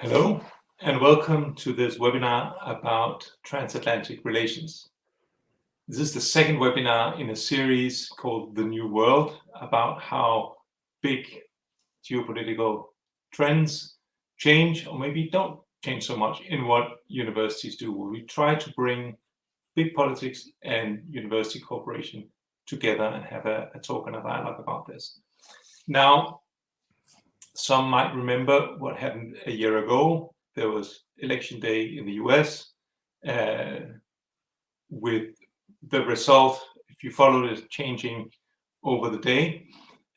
Hello, and welcome to this webinar about transatlantic relations. This is the second webinar in a series called The New World, about how big geopolitical trends change, or maybe don't change so much, in what universities do. We try to bring big politics and university cooperation together and have a talk and a dialogue about this. Now, some might remember what happened a year ago. There was election day in the US with the result, if you followed it, changing over the day.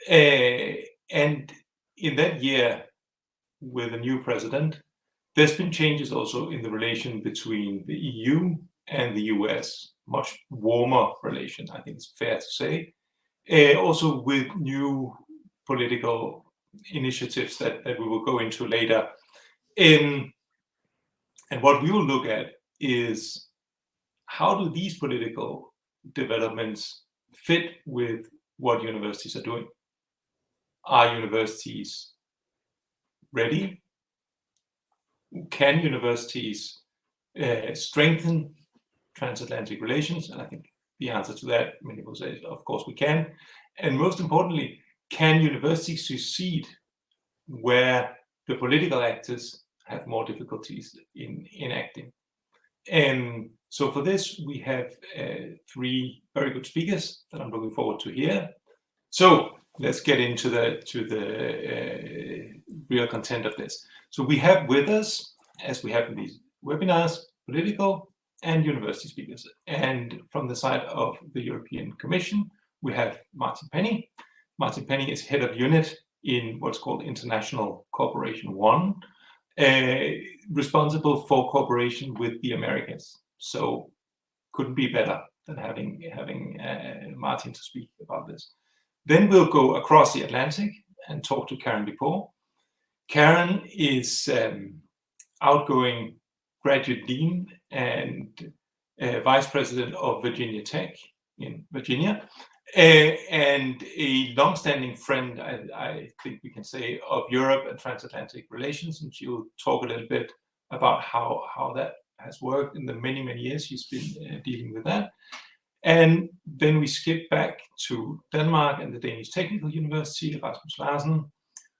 And in that year, with a new president, there's been changes also in the relation between the EU and the US, much warmer relation, I think it's fair to say. Also with new political initiatives that we will go into later. And what we will look at is how do these political developments fit with what universities are doing? Are universities ready? Can universities strengthen transatlantic relations? And I think the answer to that, many will say, of course we can. And most importantly, can universities succeed where the political actors have more difficulties in acting? And so for this, we have three very good speakers that I'm looking forward to hear. So let's get into the real content of this. So we have with us, as we have in these webinars, political and university speakers. And from the side of the European Commission, we have Martin Penny. Martin Penny is head of unit in what's called International Cooperation 1, responsible for cooperation with the Amercas. So couldn't be better than having Martin to speak about this. Then we'll go across the Atlantic and talk to Karen DePauw. Karen is outgoing graduate dean and vice president of Virginia Tech in Virginia, and a long-standing friend, I think we can say, of Europe and transatlantic relations. And she will talk a little bit about how that has worked in the many, many years she's been dealing with that. And then we skip back to Denmark and the Danish Technical University, Rasmus Larsen,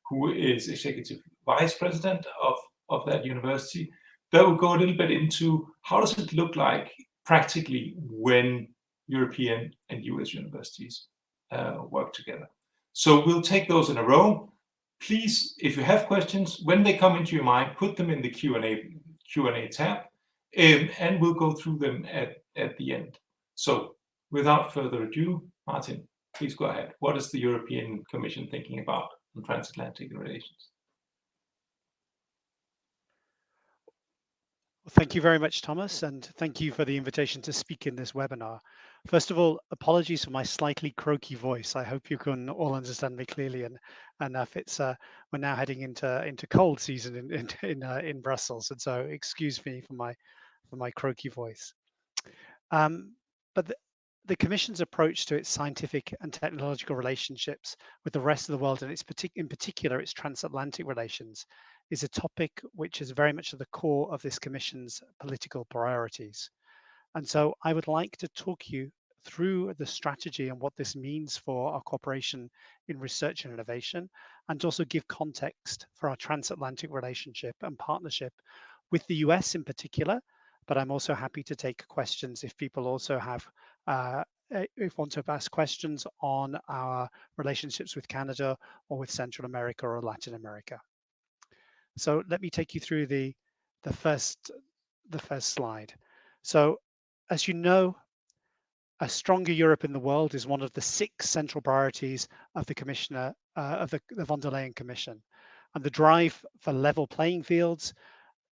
who is executive vice president of that university. That will go a little bit into how does it look like practically when European and US universities work together. So we'll take those in a row. Please, if you have questions, when they come into your mind, put them in the Q&A tab, and we'll go through them at the end. So without further ado, Martin, please go ahead. What is the European Commission thinking about on transatlantic relations? Well, thank you very much, Thomas, and thank you for the invitation to speak in this webinar. First of all, apologies for my slightly croaky voice. I hope you can all understand me clearly, and if it's we're now heading into cold season in Brussels, and so excuse me for my croaky voice. But the Commission's approach to its scientific and technological relationships with the rest of the world, and in particular its transatlantic relations, is a topic which is very much at the core of this Commission's political priorities. And so I would like to talk you through the strategy and what this means for our cooperation in research and innovation, and also give context for our transatlantic relationship and partnership with the US in particular. But I'm also happy to take questions if people also have want to ask questions on our relationships with Canada or with Central America or Latin America. So let me take you through the first slide. So as you know, a stronger Europe in the world is one of the 6 central priorities of the Commissioner of the von der Leyen Commission, and the drive for level playing fields,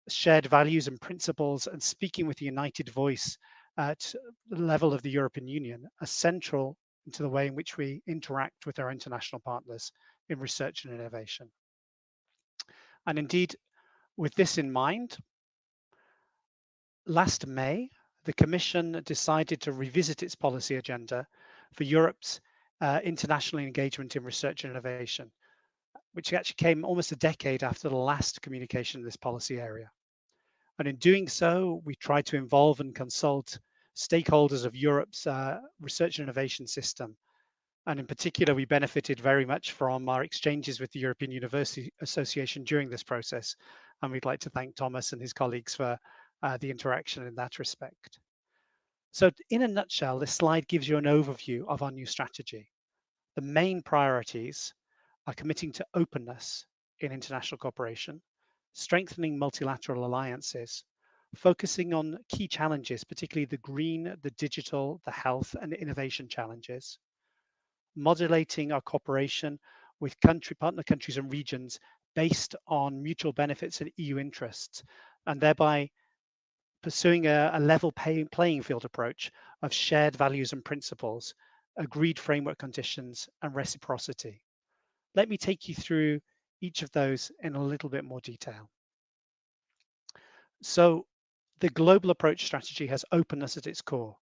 shared values and principles, and speaking with a united voice at the level of the European Union are central to the way in which we interact with our international partners in research and innovation. And indeed, with this in mind, last May, the Commission decided to revisit its policy agenda for Europe's international engagement in research and innovation. which actually came almost a decade after the last communication in this policy area. And in doing so, we tried to involve and consult stakeholders of Europe's research and innovation system. And in particular, we benefited very much from our exchanges with the European University Association during this process. And we'd like to thank Thomas and his colleagues for the interaction in that respect. So in a nutshell, this slide gives you an overview of our new strategy. The main priorities are committing to openness in international cooperation, strengthening multilateral alliances, focusing on key challenges, particularly the green, the digital, the health, and innovation challenges, modulating our cooperation with partner countries and regions based on mutual benefits and EU interests, and thereby pursuing a level playing field approach of shared values and principles, agreed framework conditions, and reciprocity. Let me take you through each of those in a little bit more detail. So the global approach strategy has openness at its core.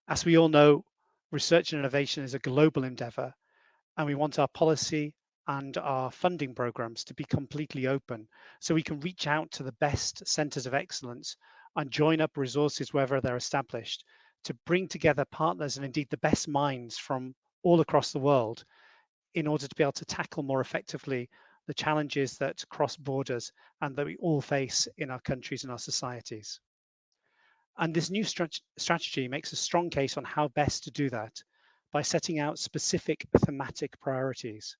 As we all know, research and innovation is a global endeavor, and we want our policy and our funding programs to be completely open so we can reach out to the best centers of excellence and join up resources wherever they're established to bring together partners and indeed the best minds from all across the world in order to be able to tackle more effectively the challenges that cross borders and that we all face in our countries and our societies. And this new strategy makes a strong case on how best to do that by setting out specific thematic priorities.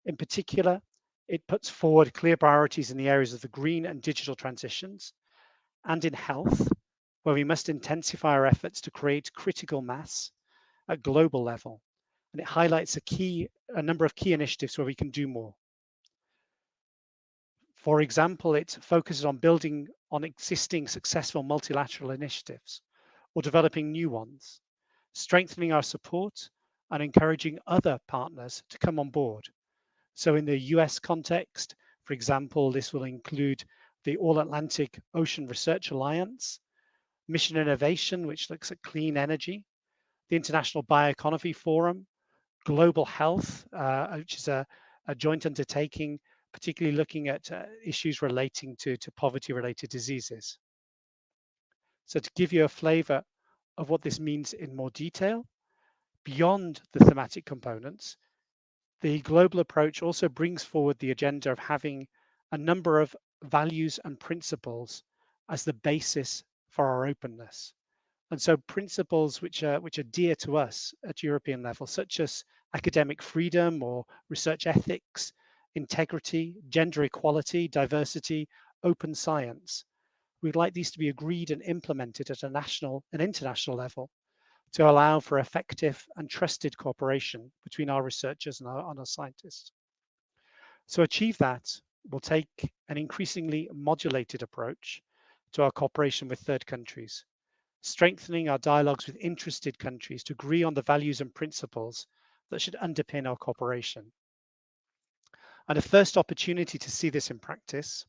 In particular, it puts forward clear priorities in the areas of the green and digital transitions, and in health, where we must intensify our efforts to create critical mass at global level. And it highlights a number of key initiatives where we can do more. For example, it focuses on building on existing successful multilateral initiatives or developing new ones, strengthening our support and encouraging other partners to come on board. So in the US context, for example, this will include the All-Atlantic Ocean Research Alliance, Mission Innovation, which looks at clean energy, the International Bioeconomy Forum, Global Health, which is a joint undertaking, particularly looking at issues relating to poverty-related diseases. So to give you a flavor of what this means in more detail, beyond the thematic components, the global approach also brings forward the agenda of having a number of values and principles as the basis for our openness. And so principles which are dear to us at European level, such as academic freedom or research ethics, integrity, gender equality, diversity, open science. We'd like these to be agreed and implemented at a national and international level to allow for effective and trusted cooperation between our researchers and our scientists. So achieve that will take an increasingly modulated approach to our cooperation with third countries, strengthening our dialogues with interested countries to agree on the values and principles that should underpin our cooperation. And a first opportunity to see this in practice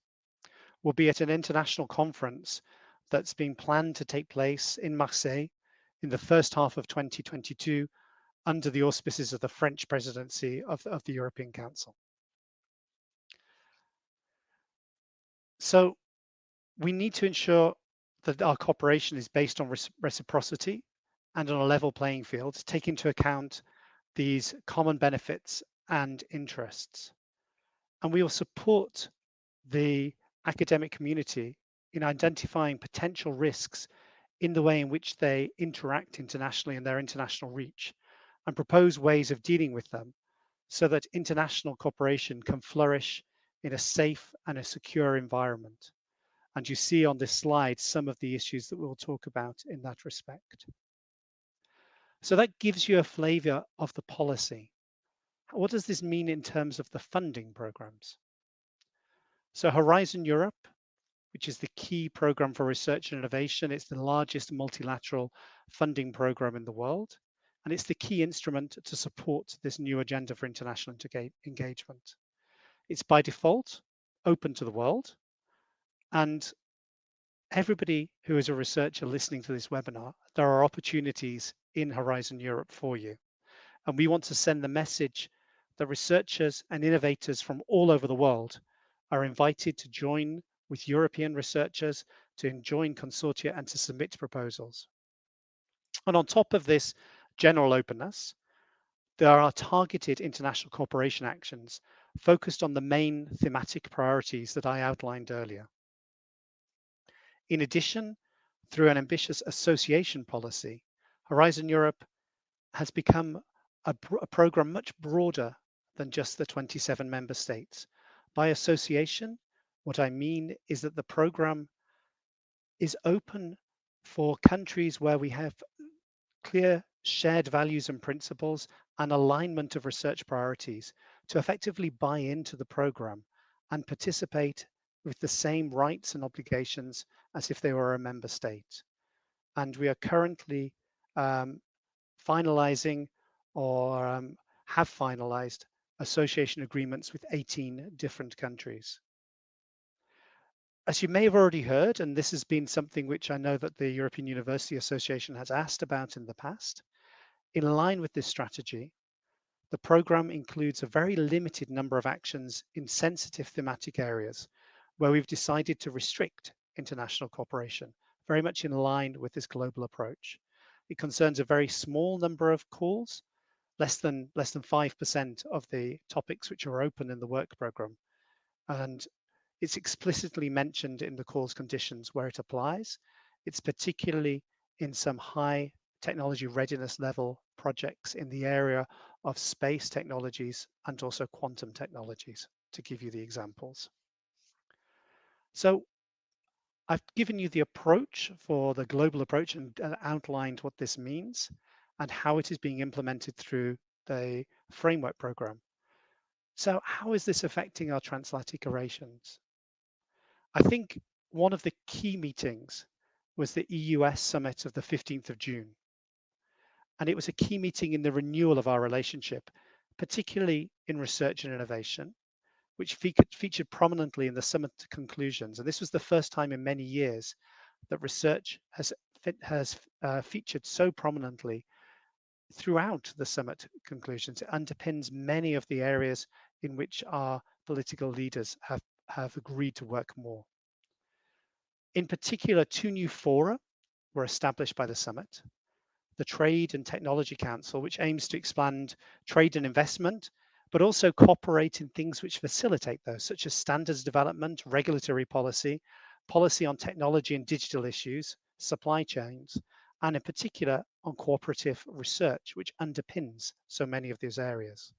will be at an international conference that's being planned to take place in Marseille in the first half of 2022 under the auspices of the French presidency of the European Council. So we need to ensure that our cooperation is based on reciprocity and on a level playing field, take into account these common benefits and interests. And we will support the academic community in identifying potential risks in the way in which they interact internationally and their international reach, and propose ways of dealing with them so that international cooperation can flourish in a safe and a secure environment. And you see on this slide some of the issues that we'll talk about in that respect. So that gives you a flavor of the policy. What does this mean in terms of the funding programs? So Horizon Europe, which is the key program for research and innovation, it's the largest multilateral funding program in the world, and it's the key instrument to support this new agenda for international engagement. It's by default open to the world, and everybody who is a researcher listening to this webinar, there are opportunities in Horizon Europe for you. And we want to send the message that researchers and innovators from all over the world are invited to join with European researchers, to join consortia and to submit proposals. And on top of this general openness, there are targeted international cooperation actions focused on the main thematic priorities that I outlined earlier. In addition, through an ambitious association policy, Horizon Europe has become a program much broader than just the 27 member states. By association, what I mean is that the program is open for countries where we have clear shared values and principles and alignment of research priorities to effectively buy into the program and participate with the same rights and obligations as if they were a member state. And we are currently finalizing or have finalized association agreements with 18 different countries. As you may have already heard, and this has been something which I know that the European University Association has asked about in the past, in line with this strategy, the program includes a very limited number of actions in sensitive thematic areas where we've decided to restrict international cooperation, very much in line with this global approach. It concerns a very small number of calls, less than 5% of the topics which are open in the work program. And it's explicitly mentioned in the calls conditions where it applies. It's particularly in some high technology readiness level projects in the area of space technologies and also quantum technologies, to give you the examples. So I've given you the approach for the global approach and outlined what this means and how it is being implemented through the framework program. So how is this affecting our transatlantic relations? I think one of the key meetings was the EUS summit of the 15th of June. And it was a key meeting in the renewal of our relationship, particularly in research and innovation, which featured prominently in the summit conclusions. And this was the first time in many years that research has featured so prominently throughout the summit conclusions. It underpins many of the areas in which our political leaders have agreed to work more. In particular, 2 new fora were established by the summit. The Trade and Technology Council, which aims to expand trade and investment, but also cooperate in things which facilitate those, such as standards development, regulatory policy, policy on technology and digital issues, supply chains, and in particular on cooperative research, which underpins so many of these areas.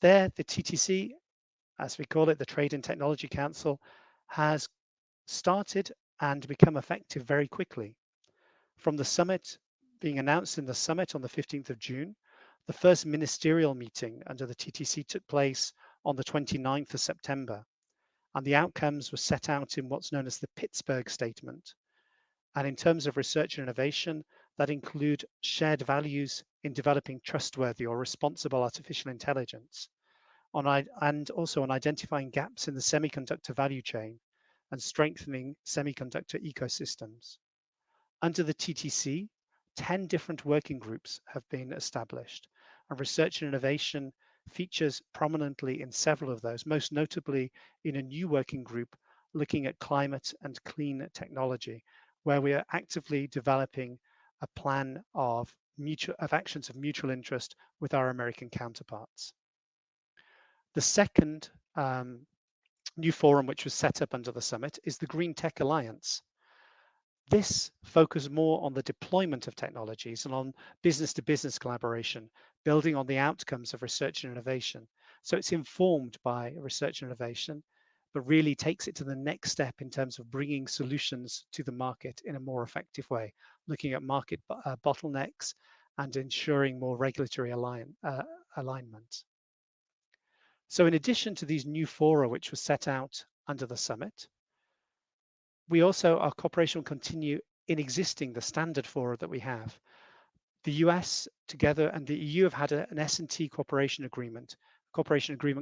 There, the TTC, as we call it, the Trade and Technology Council, has started and become effective very quickly. From the summit being announced in the summit on the 15th of June, the first ministerial meeting under the TTC took place on the 29th of September, and the outcomes were set out in what's known as the Pittsburgh Statement. And in terms of research and innovation, that include shared values in developing trustworthy or responsible artificial intelligence, and also on identifying gaps in the semiconductor value chain and strengthening semiconductor ecosystems. Under the TTC, 10 different working groups have been established, and research and innovation features prominently in several of those, most notably in a new working group looking at climate and clean technology, where we are actively developing a plan of actions of mutual interest with our American counterparts. The second new forum which was set up under the summit is the Green Tech Alliance. This focuses more on the deployment of technologies and on business-to-business collaboration, building on the outcomes of research and innovation. So it's informed by research and innovation, but really takes it to the next step in terms of bringing solutions to the market in a more effective way, looking at market bottlenecks and ensuring more regulatory alignment. So in addition to these new fora, which was set out under the summit, our cooperation will continue in the standard fora that we have. The US together and the EU have had an S&T cooperation agreement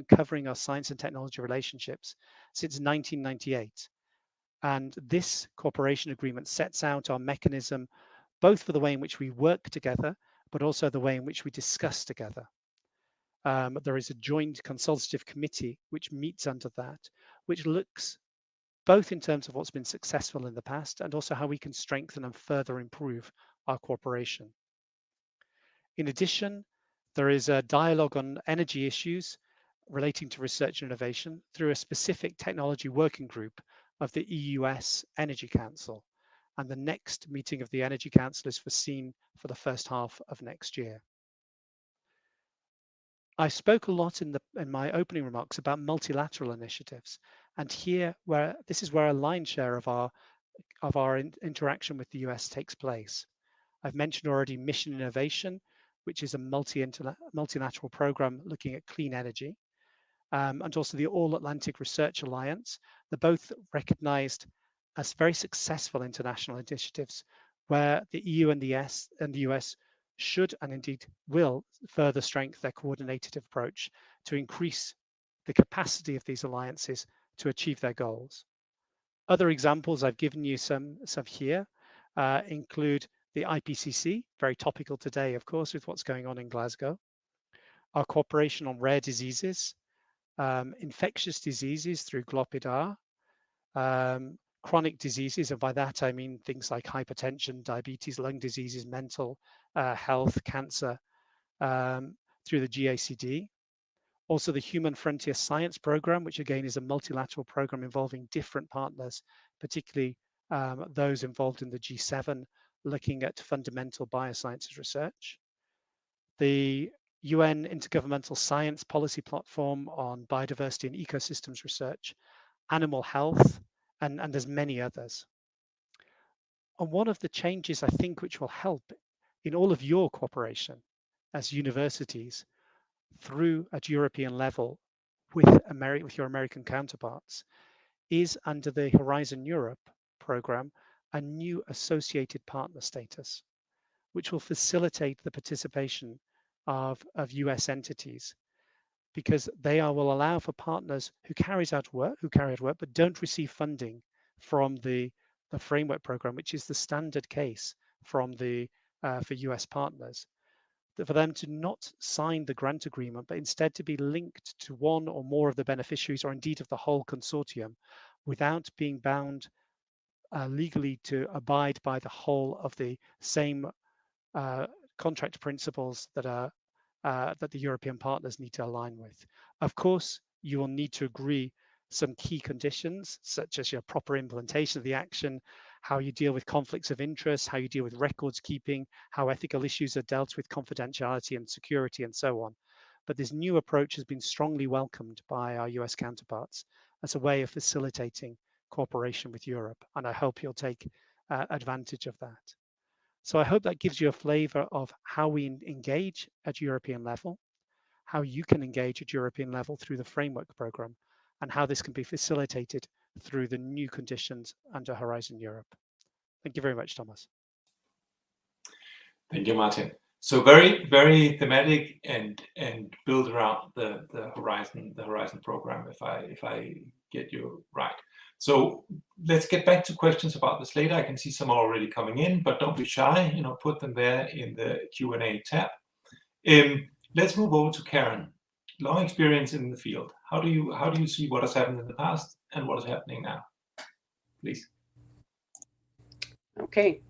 covering our science and technology relationships since 1998. And this cooperation agreement sets out our mechanism, both for the way in which we work together, but also the way in which we discuss together. There is a joint consultative committee which meets under that, which looks both in terms of what's been successful in the past and also how we can strengthen and further improve our cooperation. In addition, there is a dialogue on energy issues relating to research and innovation through a specific technology working group of the EUS Energy Council. And the next meeting of the Energy Council is foreseen for the first half of next year. I spoke a lot in my opening remarks about multilateral initiatives, and this is where a lion's share of our interaction with the US takes place. I've mentioned already Mission Innovation, which is a multilateral program looking at clean energy, and also the All-Atlantic Research Alliance. They're both recognized as very successful international initiatives where the EU and the US should and indeed will further strengthen their coordinated approach to increase the capacity of these alliances to achieve their goals. Other examples, I've given you some here, include the IPCC, very topical today, of course, with what's going on in Glasgow, our cooperation on rare diseases, infectious diseases through GLOPIDAR, chronic diseases, and by that I mean things like hypertension, diabetes, lung diseases, mental health, cancer, through the GACD. Also the Human Frontier Science Program, which again is a multilateral program involving different partners, particularly those involved in the G7, looking at fundamental biosciences research. The UN Intergovernmental Science Policy Platform on Biodiversity and Ecosystems Research, animal health, and there's many others. And one of the changes I think which will help in all of your cooperation as universities at European level with your American counterparts is under the Horizon Europe program, a new associated partner status, which will facilitate the participation of US entities, because will allow for partners who carry out work but don't receive funding from the framework program, which is the standard case for US partners, for them to not sign the grant agreement, but instead to be linked to one or more of the beneficiaries, or indeed of the whole consortium, without being bound legally to abide by the whole of the same contract principles that the European partners need to align with. Of course, you will need to agree some key conditions, such as your proper implementation of the action, how you deal with conflicts of interest, how you deal with records keeping, how ethical issues are dealt with, confidentiality and security, and so on. But this new approach has been strongly welcomed by our US counterparts as a way of facilitating cooperation with Europe, and I hope you'll take advantage of that. So I hope that gives you a flavor of how we engage at European level, how you can engage at European level through the framework program, and how this can be facilitated through the new conditions under Horizon Europe. Thank you very much, Thomas. Thank you, Martin. So very, very thematic and build around the Horizon program, if I get you right. So let's get back to questions about this later. I can see some already coming in, but don't be shy. Put them there in the Q&A tab. Let's move over to Karen. Long experience in the field. How do you see what has happened in the past and what is happening now? Please. Okay.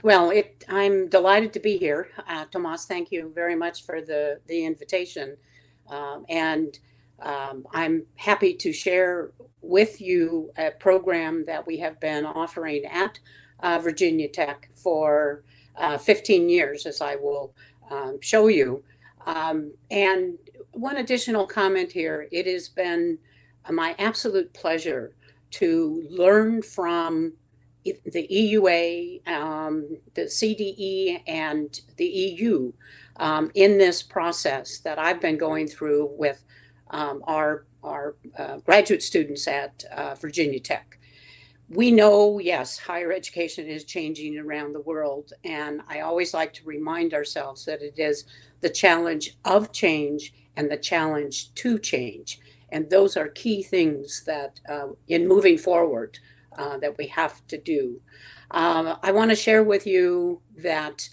Well, I'm delighted to be here. Thomas, thank you very much for the invitation. I'm happy to share with you a program that we have been offering at Virginia Tech for 15 years, as I will show you. And one additional comment here, it has been my absolute pleasure to learn from the EUA, the CDE, and the EU in this process that I've been going through with our graduate students at Virginia Tech. We know, yes, higher education is changing around the world, and I always like to remind ourselves that it is the challenge of change and the challenge to change. And those are key things that in moving forward that we have to do. I want to share with you that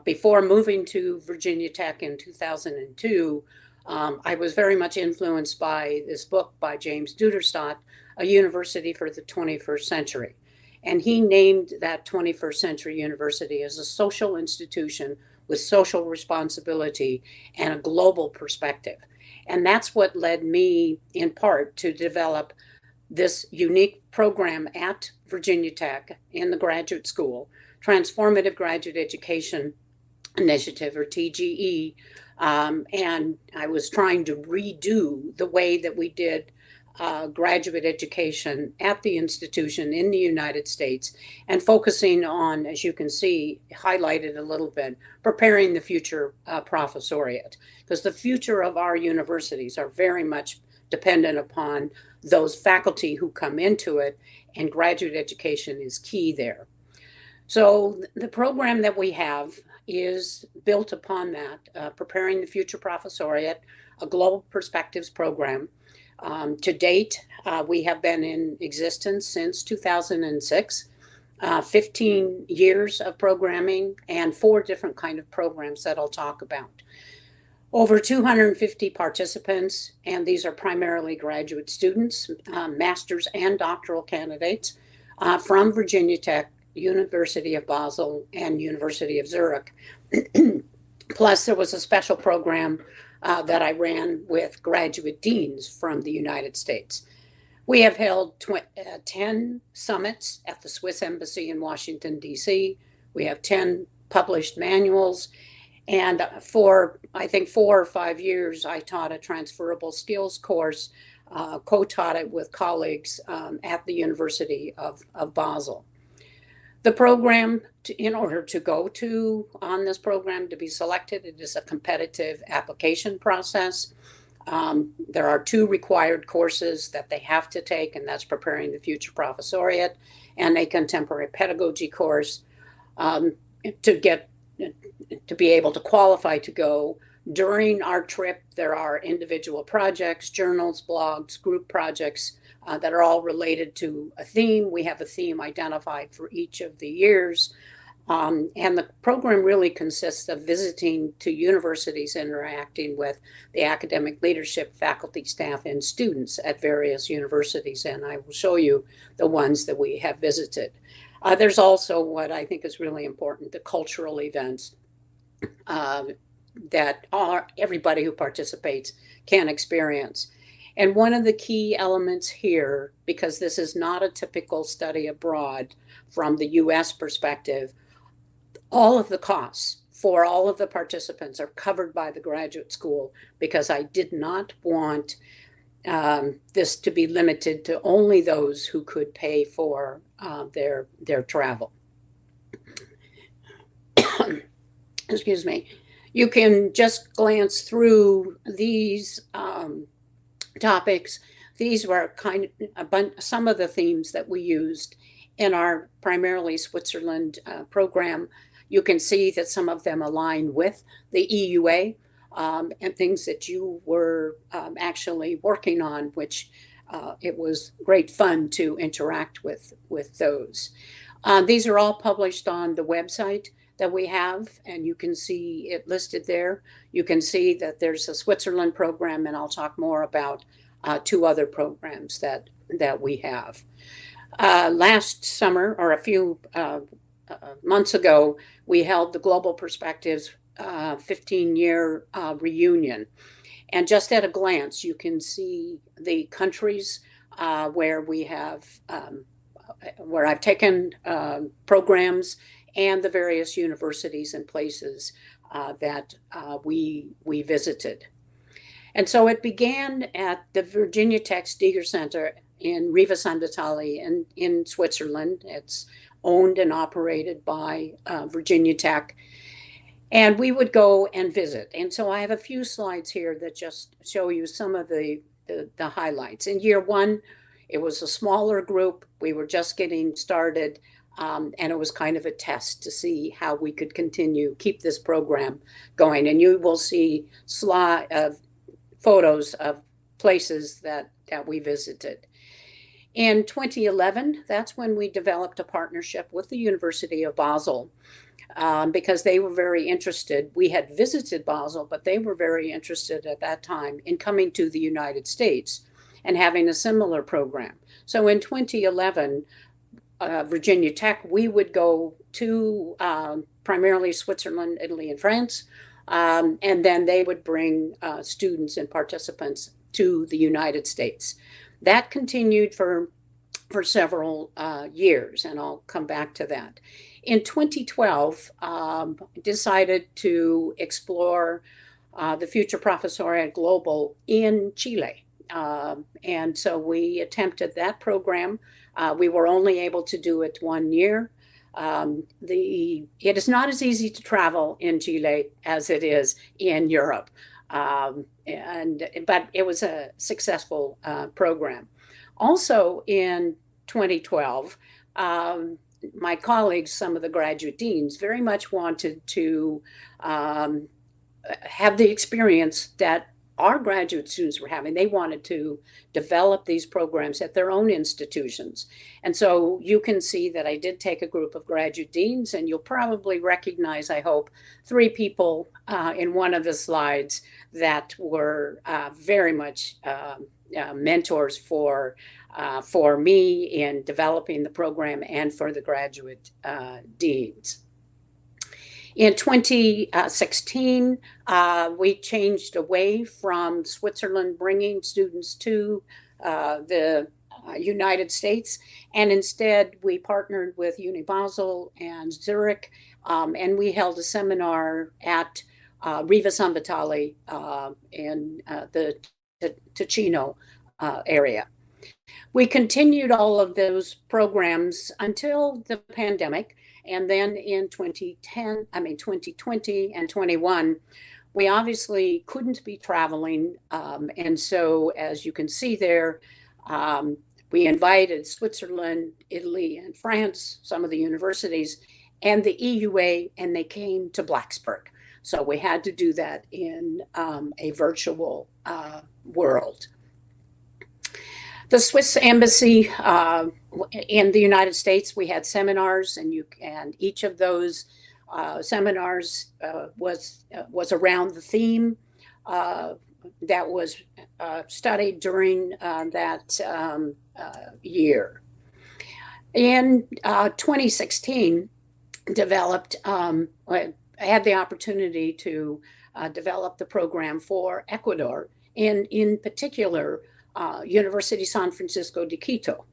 before moving to Virginia Tech in 2002, I was very much influenced by this book by James Duderstadt, A University for the 21st Century. And he named that 21st century university as a social institution with social responsibility and a global perspective. And that's what led me, in part, to develop this unique program at Virginia Tech in the graduate school, Transformative Graduate Education Initiative, or TGE. And I was trying to redo the way that we did graduate education at the institution in the United States, and focusing on, as you can see, highlighted a little bit, preparing the future professoriate, because the future of our universities are very much dependent upon those faculty who come into it, and graduate education is key there. So the program that we have is built upon that, preparing the future professoriate, a global perspectives program. To date, we have been in existence since 2006, 15 years of programming and 4 different kind of programs that I'll talk about. Over 250 participants, and these are primarily graduate students, master's and doctoral candidates from Virginia Tech, University of Basel, and University of Zurich. Plus, there was a special program that I ran with graduate deans from the United States. We have held 10 summits at the Swiss Embassy in Washington, D.C. We have 10 published manuals. And for, I think, 4 or 5 years, I taught a transferable skills course, co-taught it with colleagues at the University of Basel. The program, in order to go on this program to be selected, it is a competitive application process. There are 2 required courses that they have to take, and that's preparing the future professoriate and a contemporary pedagogy course to be able to qualify to go. During our trip, there are individual projects, journals, blogs, group projects that are all related to a theme. We have a theme identified for each of the years. And the program really consists of visiting to universities, interacting with the academic leadership, faculty, staff, and students at various universities. And I will show you the ones that we have visited. There's also what I think is really important, the cultural events that everybody who participates can experience. And one of the key elements here, because this is not a typical study abroad from the US perspective, all of the costs for all of the participants are covered by the graduate school, because I did not want this to be limited to only those who could pay for their travel. Excuse me. You can just glance through these topics. These were some of the themes that we used in our primarily Switzerland program. You can see that some of them align with the EUA and things that you were actually working on, which it was great fun to interact with those. These are all published on the website that we have, and you can see it listed there. You can see that there's a Switzerland program, and I'll talk more about 2 other programs that we have. Last summer, or a few months ago, we held the Global Perspectives 15-year reunion. And just at a glance, you can see the countries where we have, where I've taken programs, and the various universities and places that we visited. And so it began at the Virginia Tech Steger Center in Riva San Vitale in Switzerland. It's owned and operated by Virginia Tech. And we would go and visit. And so I have a few slides here that just show you some of the highlights. In year 1, it was a smaller group. We were just getting started. And it was kind of a test to see how we could keep this program going. And you will see photos of places that we visited. In 2011, that's when we developed a partnership with the University of Basel. because they were very interested. We had visited Basel, but they were very interested at that time in coming to the United States and having a similar program. So in 2011, Virginia Tech, we would go to primarily Switzerland, Italy, and France, and then they would bring students and participants to the United States. That continued for several years, and I'll come back to that. In 2012, decided to explore the Future Professoriate Global in Chile. And so we attempted that program. We were only able to do it 1 year. It is not as easy to travel in Chile as it is in Europe. But it was a successful program. Also in 2012, my colleagues, some of the graduate deans, very much wanted to have the experience that our graduate students were having. They wanted to develop these programs at their own institutions. And so you can see that I did take a group of graduate deans, and you'll probably recognize, I hope, 3 people in one of the slides that were very much mentors for me in developing the program and for the graduate deans. In 2016, we changed away from Switzerland bringing students to the United States, and instead we partnered with Basel and Zurich, and we held a seminar at Riva San Vitale in the Ticino area. We continued all of those programs until the pandemic. And then in 2020 and 21, we obviously couldn't be traveling. And so, as you can see there, we invited Switzerland, Italy, and France, some of the universities, and the EUA, and they came to Blacksburg. So we had to do that in a virtual world. The Swiss embassy in the United States, we had seminars, and each of those seminars was around the theme that was studied during that year. In 2016, I had the opportunity to develop the program for Ecuador, and in particular, University San Francisco de Quito.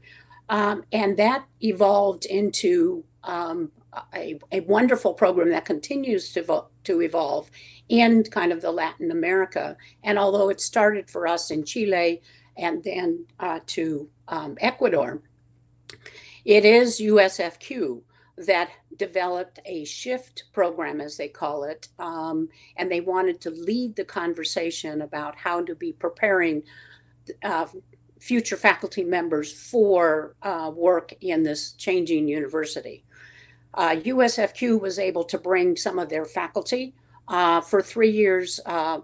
And that evolved into a wonderful program that continues to evolve in kind of the Latin America. And although it started for us in Chile and then to Ecuador, it is USFQ that developed a shift program, as they call it, and they wanted to lead the conversation about how to be preparing future faculty members for work in this changing university. USFQ was able to bring some of their faculty for 3 years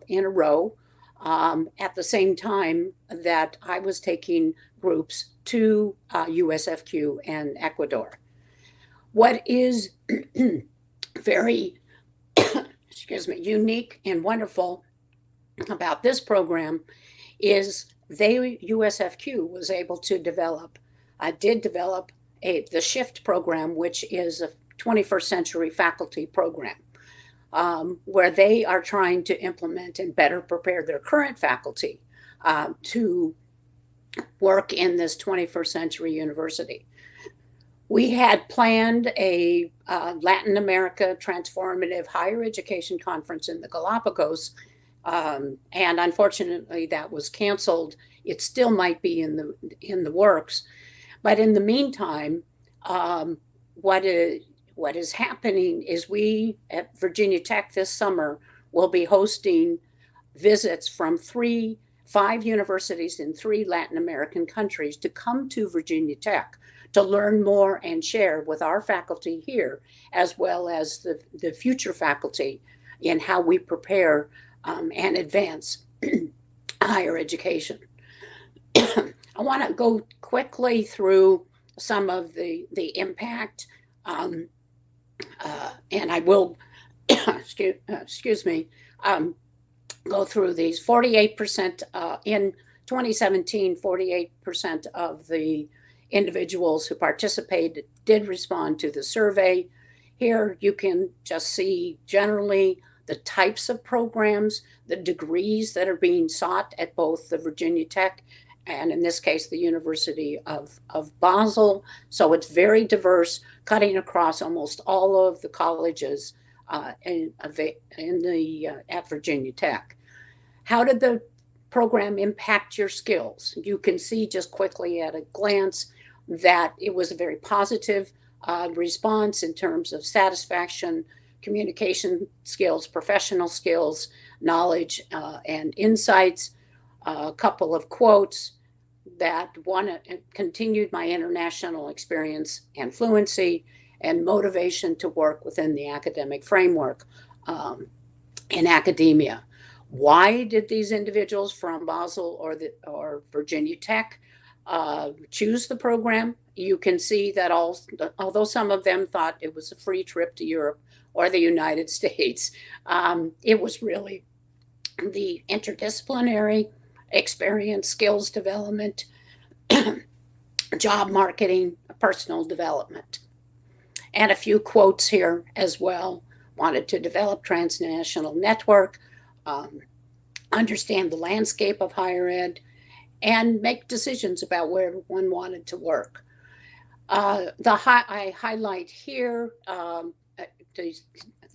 in a row at the same time that I was taking groups to USFQ and Ecuador. What is very unique and wonderful about this program is USFQ was able to develop the SHIFT program, which is a 21st century faculty program, where they are trying to implement and better prepare their current faculty to work in this 21st century university. We had planned a Latin America Transformative Higher Education Conference in the Galapagos, and unfortunately that was canceled. It still might be in the works, but in the meantime, what is happening is we at Virginia Tech this summer will be hosting visits from 5 universities in 3 Latin American countries to come to Virginia Tech to learn more and share with our faculty here, as well as the future faculty, in how we prepare and advance higher education. I want to go quickly through some of the impact. and I will, excuse me, go through these. 48% in 2017, 48% of the individuals who participated did respond to the survey. Here you can just see generally the types of programs, the degrees that are being sought at both the Virginia Tech and in this case, the University of Basel. So it's very diverse, cutting across almost all of the colleges at Virginia Tech. How did the program impact your skills? You can see just quickly at a glance that it was a very positive response in terms of satisfaction, communication skills, professional skills, knowledge, and insights. A couple of quotes that one continued my international experience and fluency and motivation to work within the academic framework in academia. Why did these individuals from Basel or Virginia Tech choose the program? You can see that although some of them thought it was a free trip to Europe or the United States, it was really the interdisciplinary experience, skills development, job marketing, personal development. And a few quotes here as well. Wanted to develop transnational network, understand the landscape of higher ed, and make decisions about where one wanted to work. I highlight here the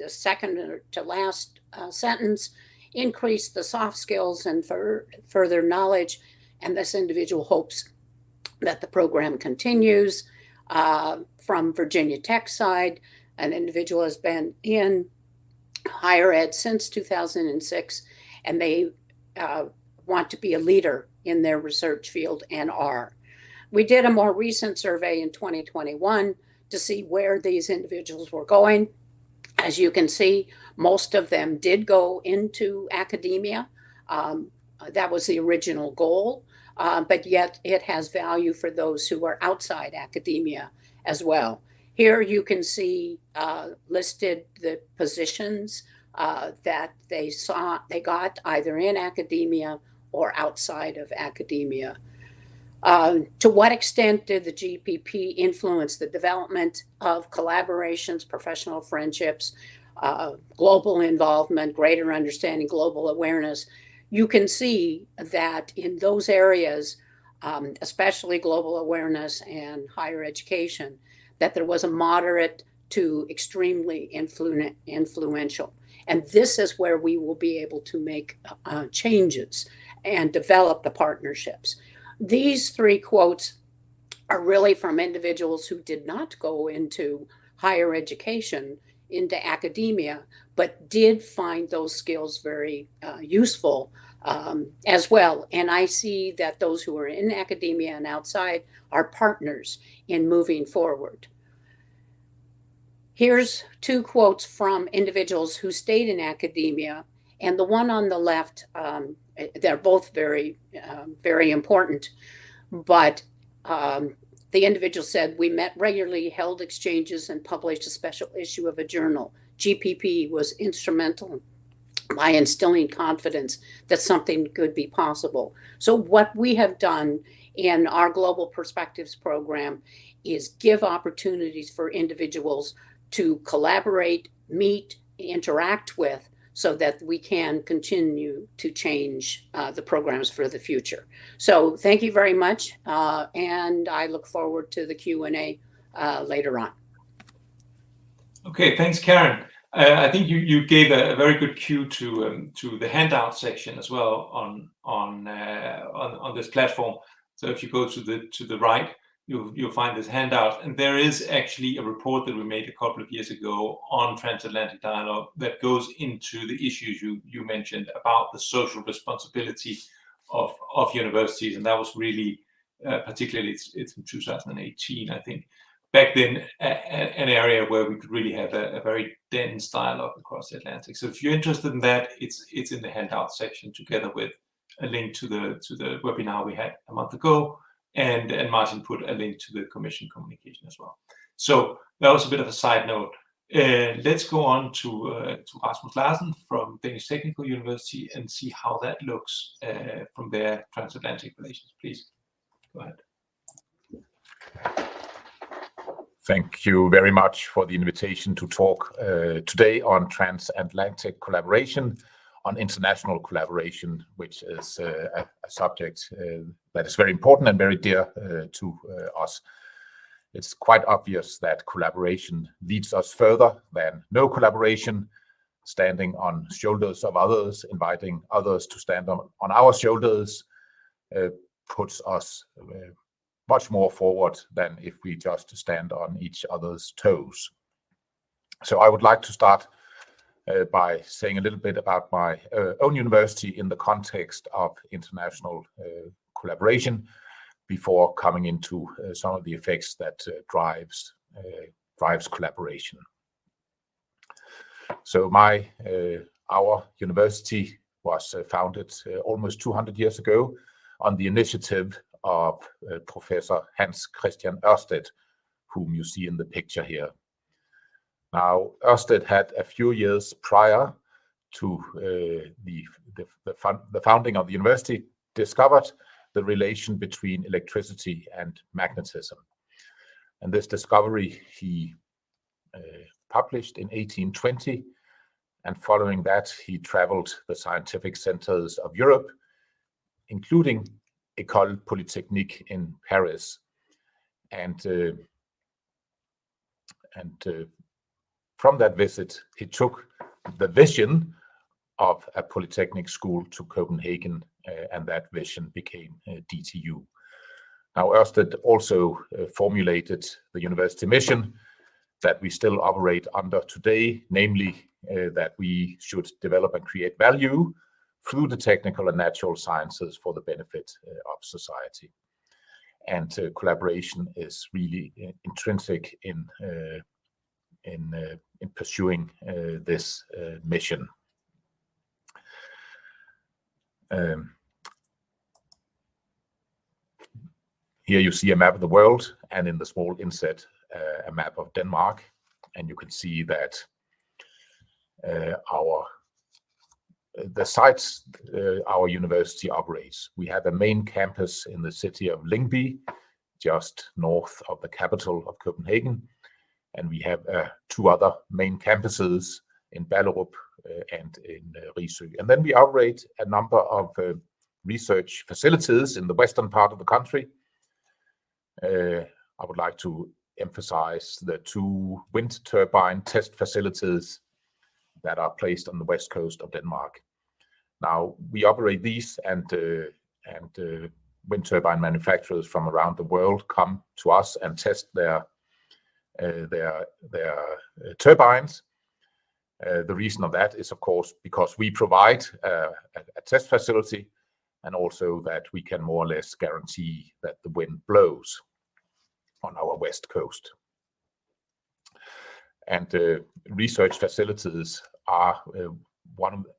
second to last sentence, increase the soft skills and further knowledge, and this individual hopes that the program continues. From Virginia Tech side, an individual has been in higher ed since 2006, and they want to be a leader in their research field and are. We did a more recent survey in 2021 to see where these individuals were going. As you can see, most of them did go into academia. That was the original goal, but yet it has value for those who are outside academia as well. Here you can see listed the positions that they got either in academia or outside of academia. To what extent did the GPP influence the development of collaborations, professional friendships, global involvement, greater understanding, global awareness? You can see that in those areas, especially global awareness and higher education, that there was a moderate to extremely influential. And this is where we will be able to make changes and develop the partnerships. These three quotes are really from individuals who did not go into higher education, into academia, but did find those skills very useful as well. And I see that those who are in academia and outside are partners in moving forward. Here's two quotes from individuals who stayed in academia, and the one on the left, they're both very, very important, but the individual said, "We met regularly, held exchanges, and published a special issue of a journal. GPP was instrumental by instilling confidence that something could be possible." So what we have done in our Global Perspectives program is give opportunities for individuals to collaborate, meet, interact with, so that we can continue to change the programs for the future. So thank you very much, and I look forward to the Q&A later on. Okay, thanks, Karen. I think you gave a very good cue to the handout section as well on this platform. So if you go to the right, you'll find this handout, and there is actually a report that we made a couple of years ago on transatlantic dialogue that goes into the issues you mentioned about the social responsibility of universities, and that was really particularly it's from 2018, I think. Back then, an area where we could really have a very dense dialogue across the Atlantic. So if you're interested in that, it's in the handout section together with a link to the webinar we had a month ago, and Martin put a link to the Commission communication as well. So that was a bit of a side note. Let's go on to Rasmus Larsen from Danish Technical University and see how that looks from their transatlantic relations. Please, go ahead. Thank you very much for the invitation to talk today on transatlantic collaboration, on international collaboration, which is a subject that is very important and very dear to us. It's quite obvious that collaboration leads us further than no collaboration. Standing on shoulders of others, inviting others to stand on our shoulders, puts us much more forward than if we just stand on each other's toes. So I would like to start by saying a little bit about my own university in the context of international collaboration, before coming into some of the effects that drives collaboration. So our university was founded almost 200 years ago on the initiative of Professor Hans Christian Ørsted, whom you see in the picture here. Now, Ørsted had a few years prior to the founding of the university discovered the relation between electricity and magnetism. And this discovery he published in 1820, and following that he traveled the scientific centers of Europe, including École Polytechnique in Paris. And from that visit, he took the vision of a polytechnic school to Copenhagen, and that vision became DTU. Now, Ørsted also formulated the university mission that we still operate under today, namely that we should develop and create value through the technical and natural sciences for the benefit of society. And collaboration is really intrinsic in pursuing this mission. Here you see a map of the world, and in the small inset a map of Denmark, and you can see that the sites our university operates. We have a main campus in the city of Lyngby, just north of the capital of Copenhagen, and we have two other main campuses in Ballerup and in Risø. And then we operate a number of research facilities in the western part of the country. I would like to emphasize the two wind turbine test facilities that are placed on the west coast of Denmark. Now, we operate these, and wind turbine manufacturers from around the world come to us and test their turbines. The reason of that is, of course, because we provide a test facility, and also that we can more or less guarantee that the wind blows on our west coast. And research facilities are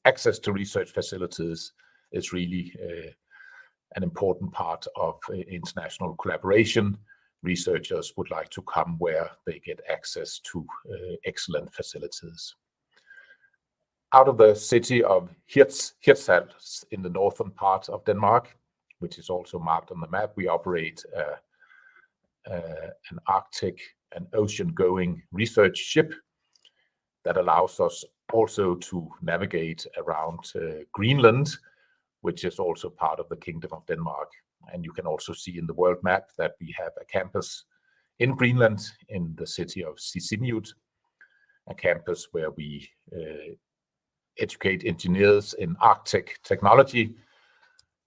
access to research facilities is really an important part of international collaboration. Researchers would like to come where they get access to excellent facilities. Out of the city of Hirtshals in the northern part of Denmark, which is also marked on the map, we operate an Arctic and ocean-going research ship that allows us also to navigate around Greenland, which is also part of the Kingdom of Denmark. And you can also see in the world map that we have a campus in Greenland in the city of Sisimiut, a campus where we educate engineers in Arctic technology,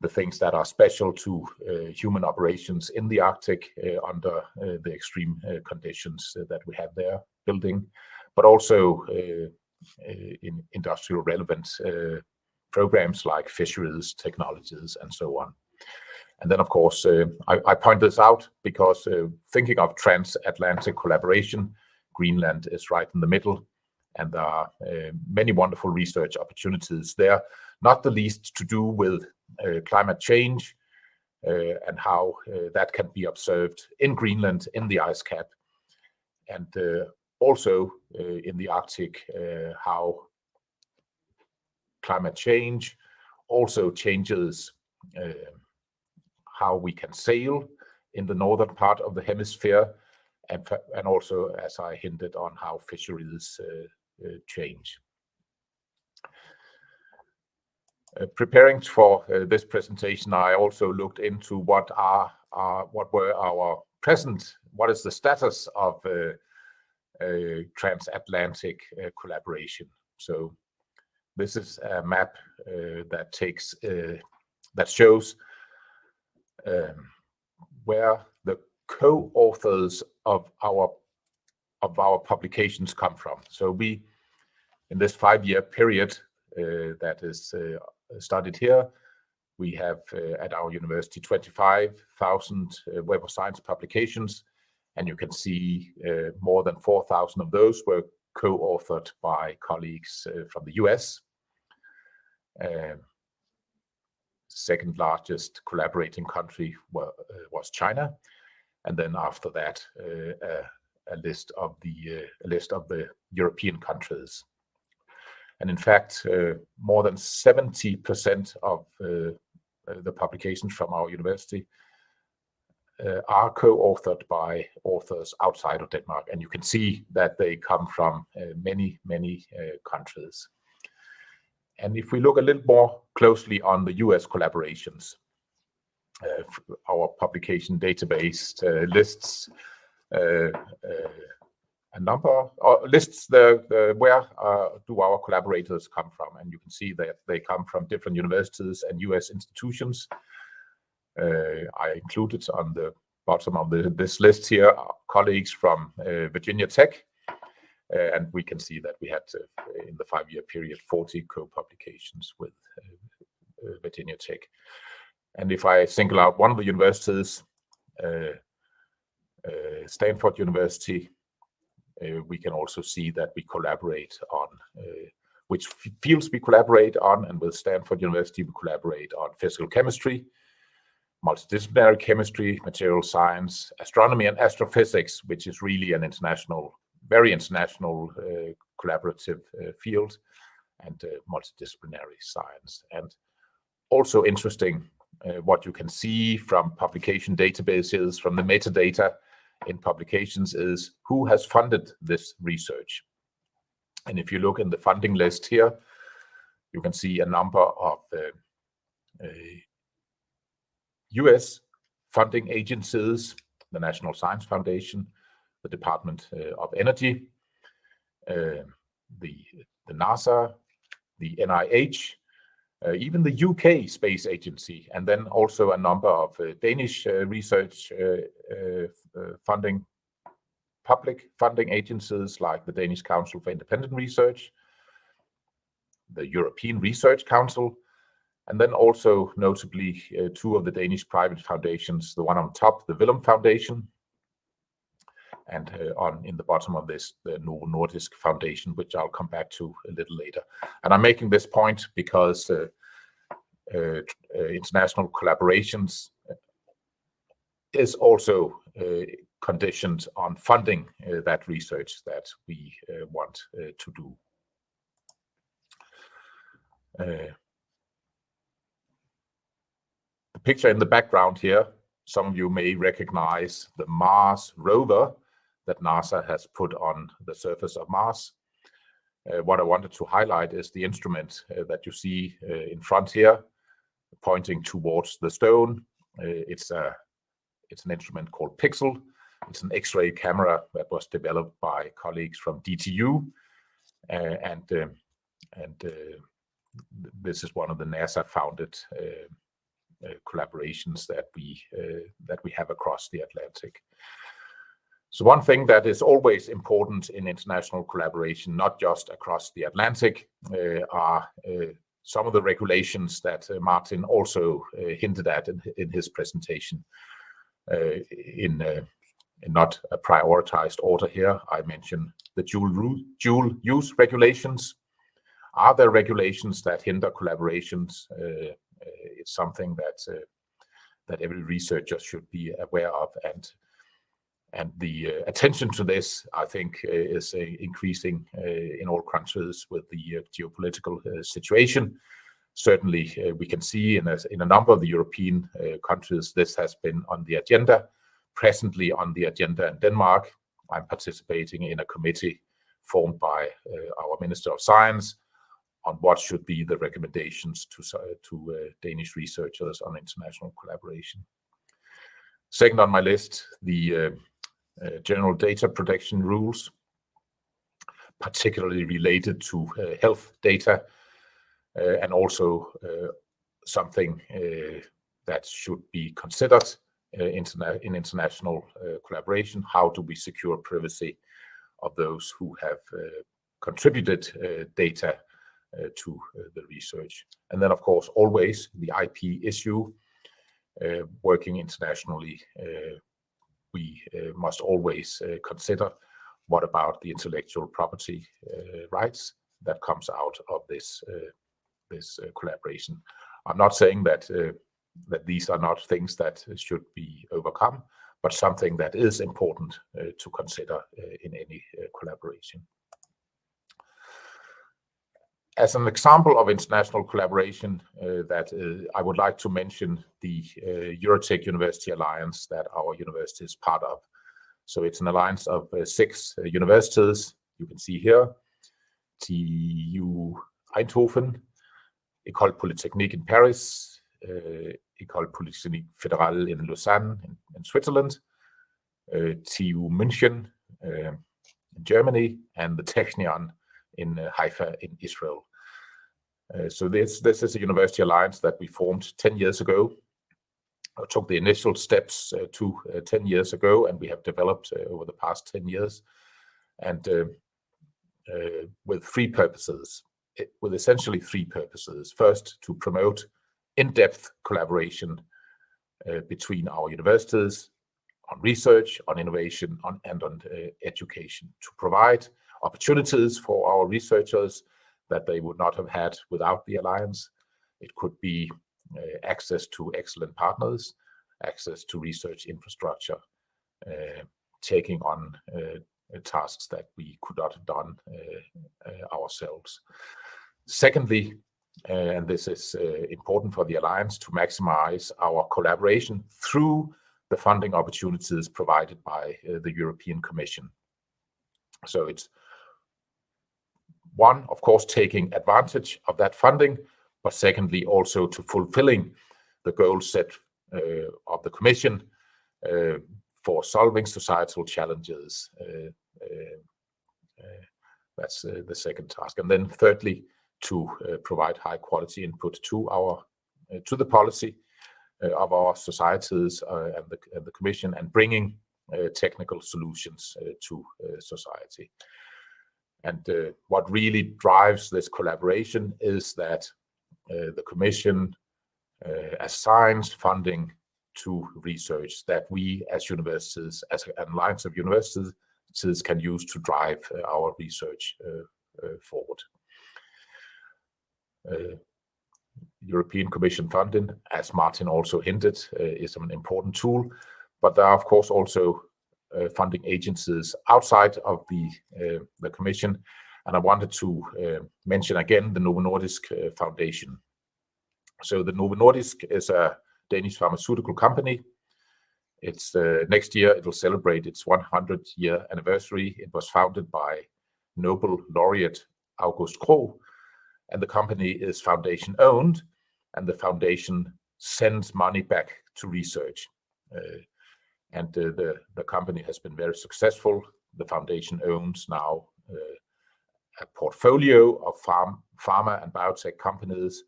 the things that are special to human operations in the Arctic under the extreme conditions that we have there building, but also in industrial relevant programs like fisheries, technologies, and so on. And then, of course, I point this out because thinking of transatlantic collaboration, Greenland is right in the middle, and there are many wonderful research opportunities there, not the least to do with climate change and how that can be observed in Greenland, in the ice cap. And also in the Arctic, how climate change also changes how we can sail in the northern part of the hemisphere, and also, as I hinted on, how fisheries change. Preparing for this presentation, I also looked into what is the status of transatlantic collaboration. So this is a map that shows where the co-authors of our publications come from. So we, in this 5-year period that is studied here, we have at our university 25,000 Web of Science publications, and you can see more than 4,000 of those were co-authored by colleagues from the US. Second largest collaborating country was China, and then after that a list of the European countries. And in fact, more than 70% of the publications from our university are co-authored by authors outside of Denmark, and you can see that they come from many countries. And if we look a little more closely on the US collaborations, our publication database lists a number, or lists where do our collaborators come from, and you can see that they come from different universities and US institutions. I included on the bottom of this list here colleagues from Virginia Tech, and we can see that we had in the 5-year period 40 co-publications with Virginia Tech. And if I single out one of the universities, Stanford University, we can also see that we collaborate on which fields we collaborate on, and with Stanford University we collaborate on physical chemistry, multidisciplinary chemistry, material science, astronomy, and astrophysics, which is really an very international collaborative field, and multidisciplinary science. And also interesting, what you can see from publication databases, from the metadata in publications, is who has funded this research. And if you look in the funding list here, you can see a number of US funding agencies, the National Science Foundation, the Department of Energy, the NASA, the NIH, even the UK Space Agency, and then also a number of Danish research public funding agencies like the Danish Council for Independent Research, the European Research Council, and then also notably 2 of the Danish private foundations, the one on top, the Willem Foundation, and in the bottom of this, the Novo Nordisk Foundation, which I'll come back to a little later. And I'm making this point because international collaborations is also conditioned on funding that research that we want to do. The picture in the background here, some of you may recognize the Mars rover that NASA has put on the surface of Mars. What I wanted to highlight is the instrument that you see in front here, pointing towards the stone. It's an instrument called Pixel. It's an X-ray camera that was developed by colleagues from DTU, and this is one of the NASA-founded collaborations that we have across the Atlantic. So one thing that is always important in international collaboration, not just across the Atlantic, are some of the regulations that Martin also hinted at in his presentation. In not a prioritized order here, I mentioned the dual use regulations. Are there regulations that hinder collaborations? It's something that every researcher should be aware of, and And the attention to this, I think, is increasing in all countries with the geopolitical situation. Certainly, we can see in a number of the European countries, this has been on the agenda. Presently on the agenda in Denmark, I'm participating in a committee formed by our Minister of Science on what should be the recommendations to Danish researchers on international collaboration. Second on my list, the general data protection rules, particularly related to health data, and also something that should be considered in international collaboration. How do we secure privacy of those who have contributed data to the research? And then, of course, always the IP issue. Working internationally, we must always consider what about the intellectual property rights that comes out of this collaboration. I'm not saying that these are not things that should be overcome, but something that is important to consider in any collaboration. As an example of international collaboration I would like to mention the Eurotech University Alliance that our university is part of. So it's an alliance of 6 universities. You can see here, TU Eindhoven, École Polytechnique in Paris, École Polytechnique Fédérale in Lausanne in Switzerland, TU München in Germany, and the Technion in Haifa in Israel. So this is a university alliance that we formed 10 years ago. I took the initial steps 10 years ago, and we have developed over the past 10 years, and with 3 purposes, with essentially 3 purposes. First, to promote in-depth collaboration between our universities on research, on innovation, and on education, to provide opportunities for our researchers that they would not have had without the alliance. It could be access to excellent partners, access to research infrastructure, taking on tasks that we could not have done ourselves. Secondly, and this is important for the alliance, to maximize our collaboration through the funding opportunities provided by the European Commission. So it's one, of course, taking advantage of that funding, but secondly, also to fulfilling the goals set of the Commission for solving societal challenges. That's the second task. And then thirdly, to provide high quality input to the policy of our societies and the Commission, and bringing technical solutions to society. And what really drives this collaboration is that the Commission assigns funding to research that we as universities, as an alliance of universities, can use to drive our research forward. European Commission funding, as Martin also hinted, is an important tool, but there are of course also funding agencies outside of the Commission, and I wanted to mention again the Novo Nordisk Foundation. So the Novo Nordisk is a Danish pharmaceutical company. It's next year it will celebrate its 100-year anniversary. It was founded by Nobel laureate August Krogh, and the company is foundation owned, and the foundation sends money back to research. And the company has been very successful. The foundation owns now a portfolio of pharma and biotech companies,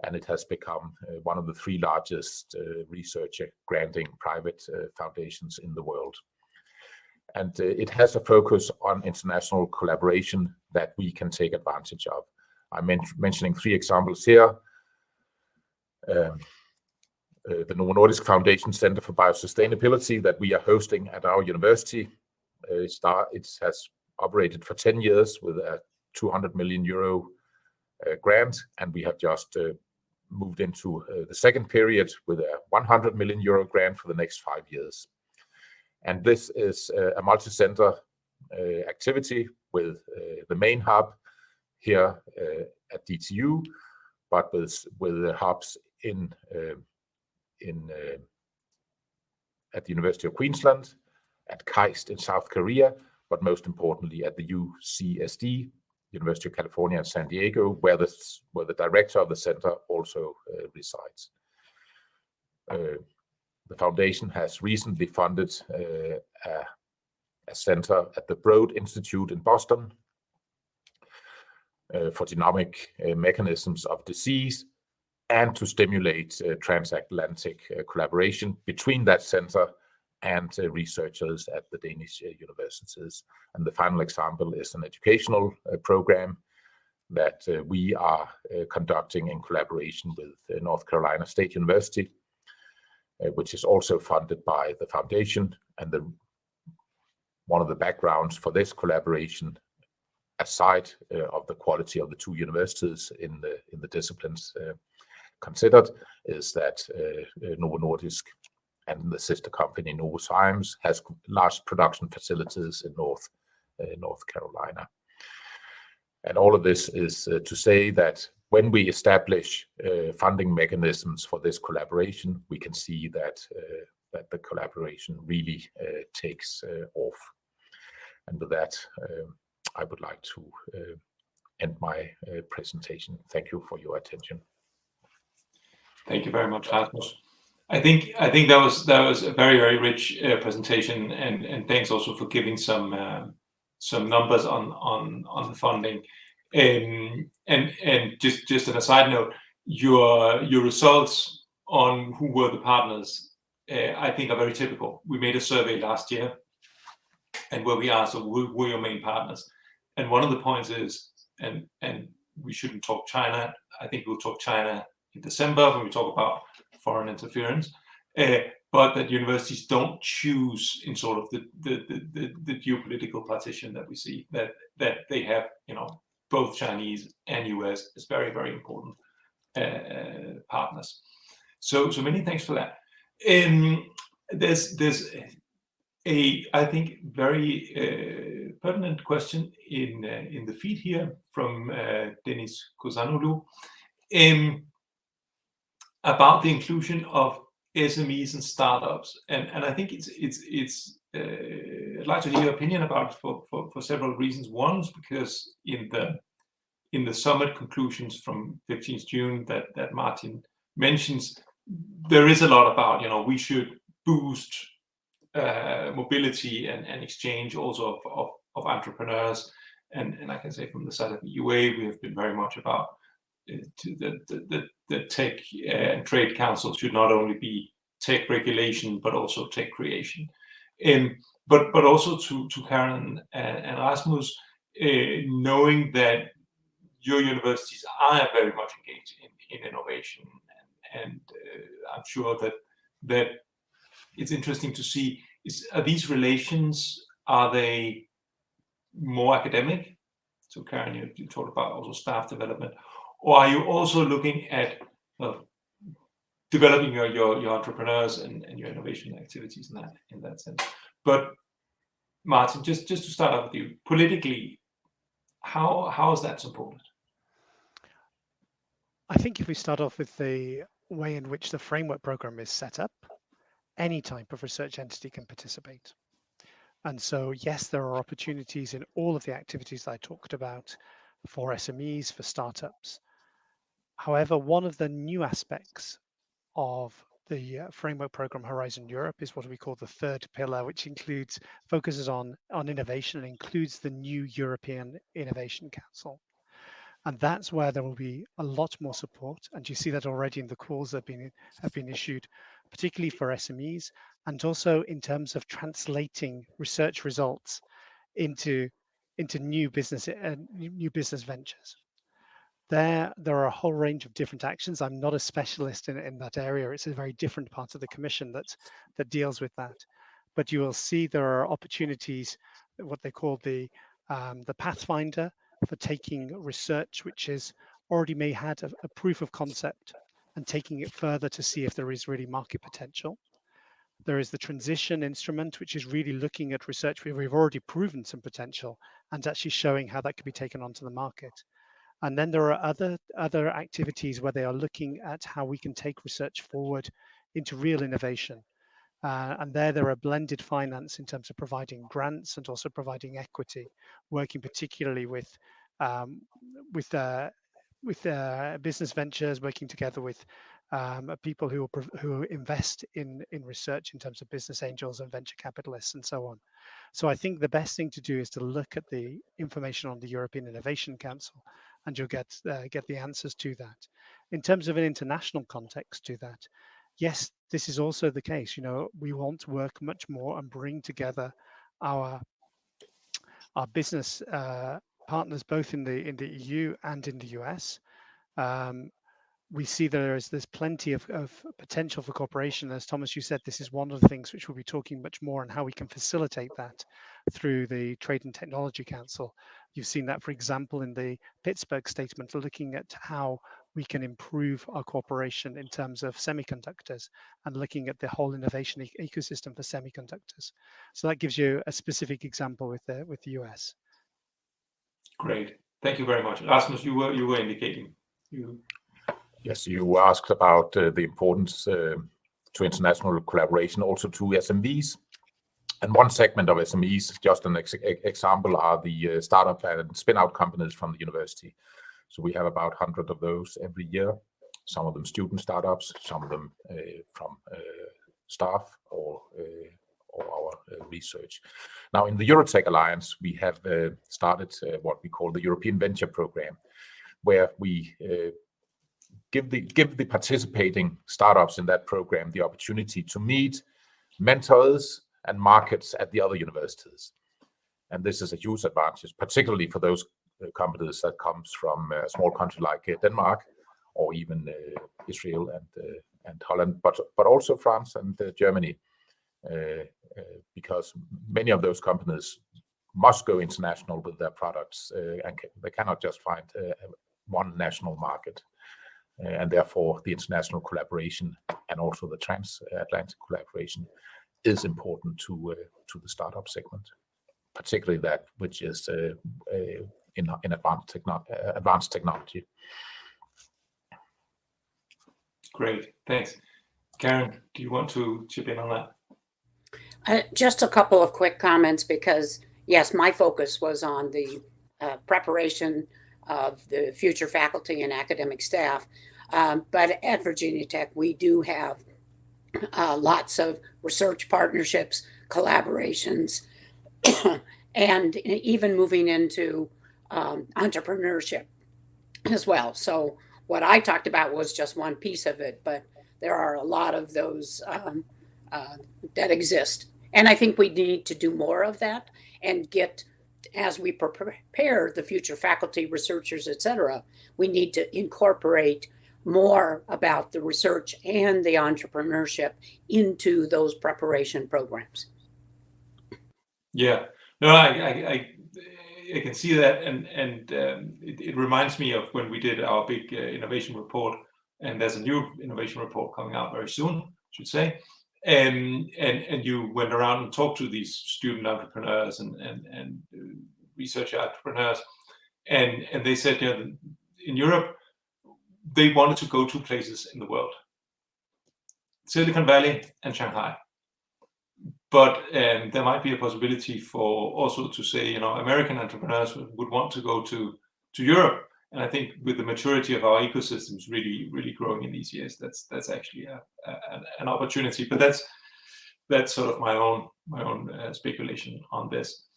and it has become one of the 3 largest research granting private foundations in the world. And it has a focus on international collaboration that we can take advantage of. I'm mentioning 3 examples here. The Novo Nordisk Foundation Center for Biosustainability that we are hosting at our university. It has operated for 10 years with a 200 million euro grant, and we have just moved into the second period with a 100 million euro grant for the next 5 years. And this is a multi-center activity with the main hub here at DTU, but with the hubs at the University of Queensland, at KAIST in South Korea, but most importantly at the UCSD, University of California at San Diego, where the director of the center also resides. The foundation has recently funded a center at the Broad Institute in Boston for genomic mechanisms of disease, and to stimulate transatlantic collaboration between that center and researchers at the Danish universities. And the final example is an educational program that we are conducting in collaboration with North Carolina State University, which is also funded by the foundation. And one of the backgrounds for this collaboration, aside of the quality of the two universities in the disciplines considered, is that Novo Nordisk and the sister company Novozymes has large production facilities in North Carolina. And all of this is to say that when we establish funding mechanisms for this collaboration, we can see that the collaboration really takes off. And with that, I would like to end my presentation. Thank you for your attention. Thank you very much, Rasmus. I think that was a very, very rich presentation, and thanks also for giving some numbers on the funding. And just an aside note, your results on who were the partners, I think are very typical. We made a survey last year, and where we asked, so who were your main partners? And one of the points is, and we shouldn't talk China. I think we'll talk China in December when we talk about foreign interference, but that universities don't choose in sort of the geopolitical partition that we see, that they have, both Chinese and US as very, very important partners. So many thanks for that. There's a, I think, very pertinent question in the feed here from Denis Kozanoglu about the inclusion of SMEs and startups, and I think it's I'd like to hear your opinion about it for several reasons. One is because in the summit conclusions from 15th June that Martin mentions, there is a lot about we should boost mobility and exchange also of entrepreneurs, and I can say from the side of the EUA we have been very much about the tech and trade council should not only be tech regulation but also tech creation. But also to Karen and Rasmus, knowing that your universities are very much engaged in innovation, and I'm sure that it's interesting to see, are these relations, are they more academic? So Karen, you talked about also staff development, or are you also looking at developing your entrepreneurs and your innovation activities in that sense? But Martin, just to start off with you, politically, how is that supported? I think if we start off with the way in which the framework program is set up, any type of research entity can participate. And so, yes, there are opportunities in all of the activities that I talked about for SMEs, for startups. However, one of the new aspects of the framework program Horizon Europe is what we call the third pillar, which focuses on innovation and includes the new European Innovation Council. And that's where there will be a lot more support. And you see that already in the calls that have been issued, particularly for SMEs, and also in terms of translating research results into new business ventures. There are a whole range of different actions. I'm not a specialist in that area. It's a very different part of the Commission that deals with that. But you will see there are opportunities, what they call the Pathfinder, for taking research which is already may had a proof of concept and taking it further to see if there is really market potential. There is the transition instrument, which is really looking at research where we've already proven some potential and actually showing how that could be taken onto the market. And then there are other activities where they are looking at how we can take research forward into real innovation. And there are blended finance in terms of providing grants and also providing equity, working particularly with business ventures, working together with people who invest in research in terms of business angels and venture capitalists and so on. So I think the best thing to do is to look at the information on the European Innovation Council, and you'll get the answers to that. In terms of an international context to that, yes, this is also the case. You know, we want to work much more and bring together our business partners both in the EU and in the US. We see there's plenty of potential for cooperation. As Thomas, you said, this is one of the things which we'll be talking much more on how we can facilitate that through the Trade and Technology Council. You've seen that, for example, in the Pittsburgh statement, looking at how we can improve our cooperation in terms of semiconductors and looking at the whole innovation ecosystem for semiconductors. So that gives you a specific example with the US. Great, thank you very much, Rasmus. You were indicating. Yes, you asked about the importance to international collaboration, also to SMEs. And one segment of SMEs, just an example, are the startup and spin-out companies from the university. So we have about 100 of those every year, some of them student startups, some of them from staff or our research. Now, in the Eurotech Alliance, we have started what we call the European Venture Program, where we give the participating startups in that program the opportunity to meet mentors and markets at the other universities. And this is a huge advantage, particularly for those companies that comes from a small country like Denmark, or even Israel and Holland, but also France and Germany, because many of those companies must go international with their products, and they cannot just find one national market. And therefore, the international collaboration and also the transatlantic collaboration is important to the startup segment, particularly that which is in advanced technology. Great, thanks. Karen, do you want to chip in on that? Just a couple of quick comments, because yes, my focus was on the preparation of the future faculty and academic staff. But at Virginia Tech, we do have lots of research partnerships, collaborations, and even moving into entrepreneurship as well. So what I talked about was just one piece of it, but there are a lot of those that exist. And I think we need to do more of that and get, as we prepare the future faculty, researchers, et cetera, we need to incorporate more about the research and the entrepreneurship into those preparation programs. Yeah, no, I can see that, and it reminds me of when we did our big innovation report, and there's a new innovation report coming out very soon, I should say. And you went around and talked to these student entrepreneurs and research entrepreneurs, and they said, you know, in Europe they wanted to go to places in the world, Silicon Valley and Shanghai, but there might be a possibility for also to say, you know, American entrepreneurs would want to go to Europe. And I think with the maturity of our ecosystems really growing in these years, that's actually an opportunity. But that's sort of my own speculation on this.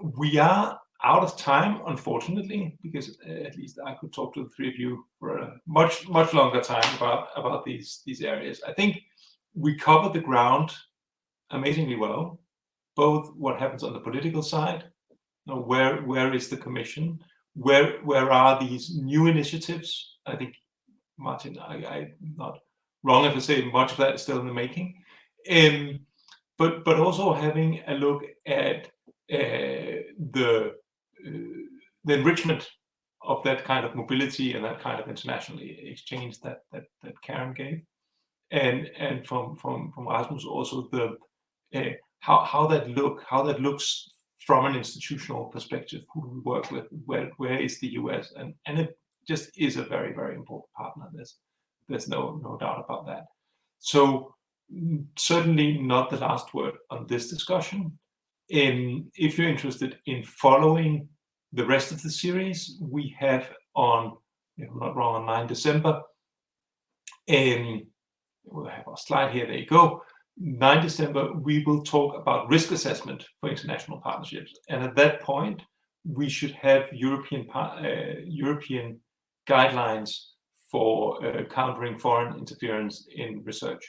We are out of time, unfortunately, because at least I could talk to the three of you for a much longer time about these areas. I think we covered the ground amazingly well, both what happens on the political side, you know, where is the Commission, where are these new initiatives. I think, Martin, I'm not wrong if I say much of that is still in the making, but also having a look at the enrichment of that kind of mobility and that kind of international exchange that Karen gave. and from Rasmus also the how that looks from an institutional perspective. Who do we work with? Where is the US? And it just is a very, very important partner. There's no doubt about that. So certainly not the last word on this discussion. If you're interested in following the rest of the series, we have on, if I'm not wrong, on 9 December, we'll have our slide here, there you go. 9 December, we will talk about risk assessment for international partnerships. And at that point, we should have European guidelines for countering foreign interference in research.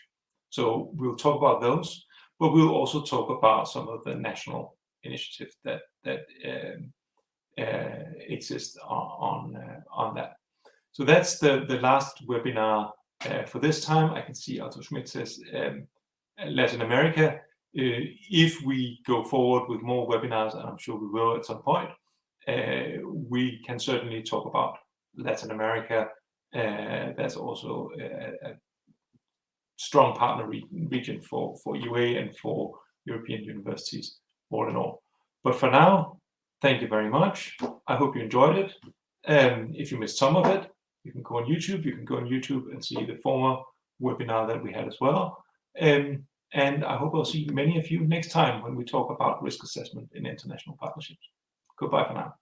So we'll talk about those, but we'll also talk about some of the national initiatives that exist on that. So that's the last webinar for this time. I can see Otto Schmidt says Latin America. If we go forward with more webinars, and I'm sure we will at some point, we can certainly talk about Latin America. That's also a strong partner region for EUA and for European universities all in all. But for now, thank you very much. I hope you enjoyed it. If you missed some of it, you can go on YouTube. You can go on YouTube and see the former webinar that we had as well. And I hope I'll see many of you next time when we talk about risk assessment in international partnerships. Goodbye for now.